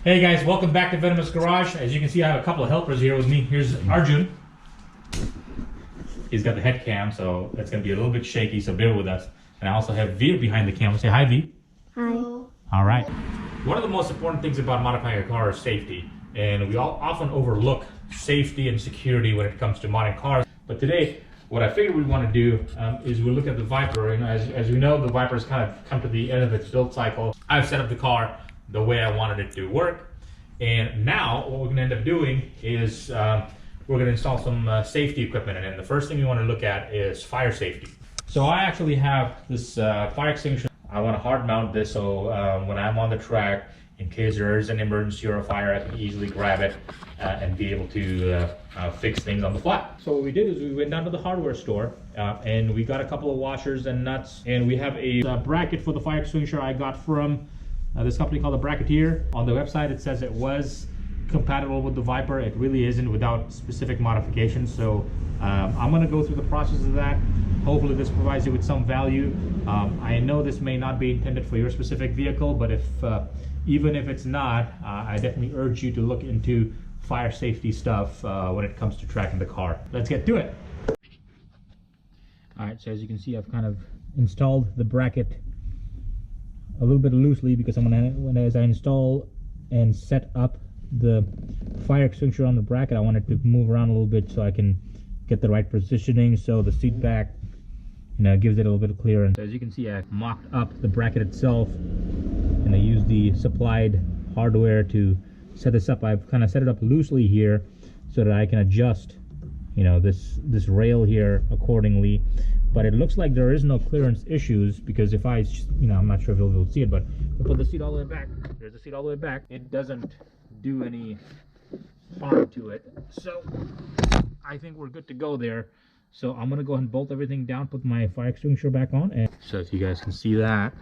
Hey guys, welcome back to Venomous Garage. As you can see, I have a couple of helpers here with me. Here's Arjun. He's got the head cam, so it's going to be a little bit shaky, so bear with us. And I also have Veer behind the camera. Say hi, V. Hi. All right. One of the most important things about modifying a car is safety. And we all often overlook safety and security when it comes to modding cars. But today, what I figured we'd want to do is we look at the Viper. And as we know, the Viper's kind of come to the end of its build cycle. I've set up the car the way I wanted it to work. And now what we're going to end up doing is we're going to install some safety equipment in it. And the first thing we want to look at is fire safety. So I actually have this fire extinguisher. I want to hard mount this so when I'm on the track, in case there is an emergency or a fire, I can easily grab it and be able to fix things on the fly. So what we did is we went down to the hardware store and we got a couple of washers and nuts, and we have a bracket for the fire extinguisher I got from this company called the Bracketeer. On the website it says it was compatible with the Viper. It really isn't without specific modifications. So I'm going to go through the process of that. Hopefully this provides you with some value. I know this may not be intended for your specific vehicle, but even if it's not, I definitely urge you to look into fire safety stuff when it comes to tracking the car. Let's get to it. All right, so as you can see, I've kind of installed the bracket a little bit loosely because as I install and set up the fire extinguisher on the bracket, I want it to move around a little bit so I can get the right positioning, so the seat back gives it a little bit of clearance. As you can see, I mocked up the bracket itself and I used the supplied hardware to set this up. I've kind of set it up loosely here so that I can adjust this rail here accordingly. But it looks like there is no clearance issues because if I'm not sure if you'll be able to see it, but if I put the seat all the way back, there's the seat all the way back, it doesn't do any harm to it. So I think we're good to go there. So I'm gonna go ahead and bolt everything down, put my fire extinguisher back on, and so if you guys can see that,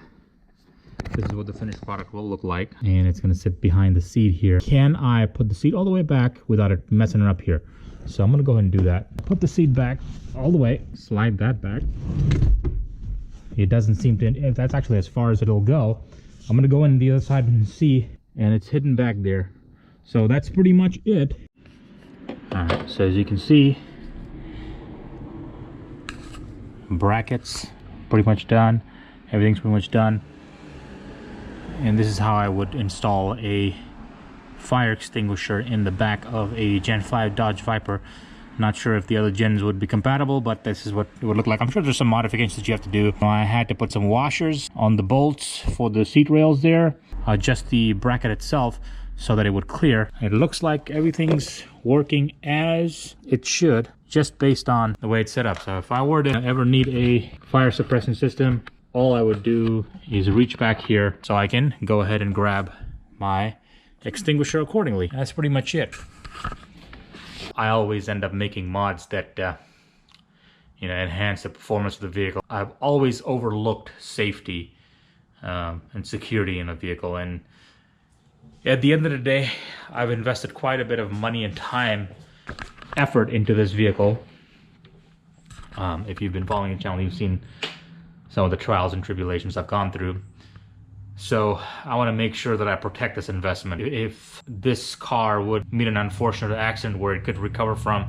this is what the finished product will look like, and it's gonna sit behind the seat here. Can I put the seat all the way back without it messing it up here? So I'm gonna go ahead and do that. Put the seat back all the way, slide that back. It doesn't seem to, if that's actually as far as it'll go. I'm gonna go in the other side and see, and it's hidden back there. So that's pretty much it. All right, so as you can see, brackets pretty much done, everything's pretty much done, and this is how I would install a fire extinguisher in the back of a Gen 5 Dodge Viper. Not sure if the other gens would be compatible, but this is what it would look like. I'm sure there's some modifications that you have to do. I had to put some washers on the bolts for the seat rails there, adjust the bracket itself so that it would clear. It looks like everything's working as it should, just based on the way it's set up. So if I were to ever need a fire suppression system, all I would do is reach back here so I can go ahead and grab my extinguisher accordingly. That's pretty much it. I always end up making mods that enhance the performance of the vehicle. I've always overlooked safety and security in a vehicle, and at the end of the day, I've invested quite a bit of money and time, effort into this vehicle. If you've been following the channel, you've seen some of the trials and tribulations I've gone through. So I want to make sure that I protect this investment. If this car would meet an unfortunate accident where it could recover from,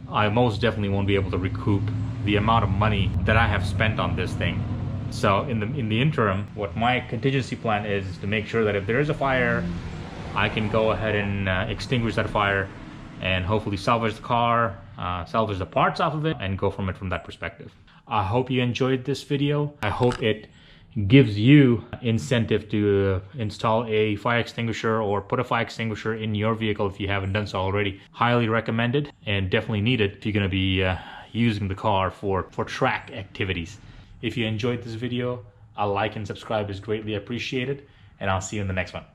I most definitely won't be able to recoup the amount of money that I have spent on this thing. So in the interim, what my contingency plan is to make sure that if there is a fire, I can go ahead and extinguish that fire and hopefully salvage the car, salvage the parts off of it, and go from that perspective. I hope you enjoyed this video. I hope it gives you incentive to install a fire extinguisher or put a fire extinguisher in your vehicle if you haven't done so already. Highly recommended and definitely needed if you're going to be using the car for track activities. If you enjoyed this video, a like and subscribe is greatly appreciated, and I'll see you in the next one.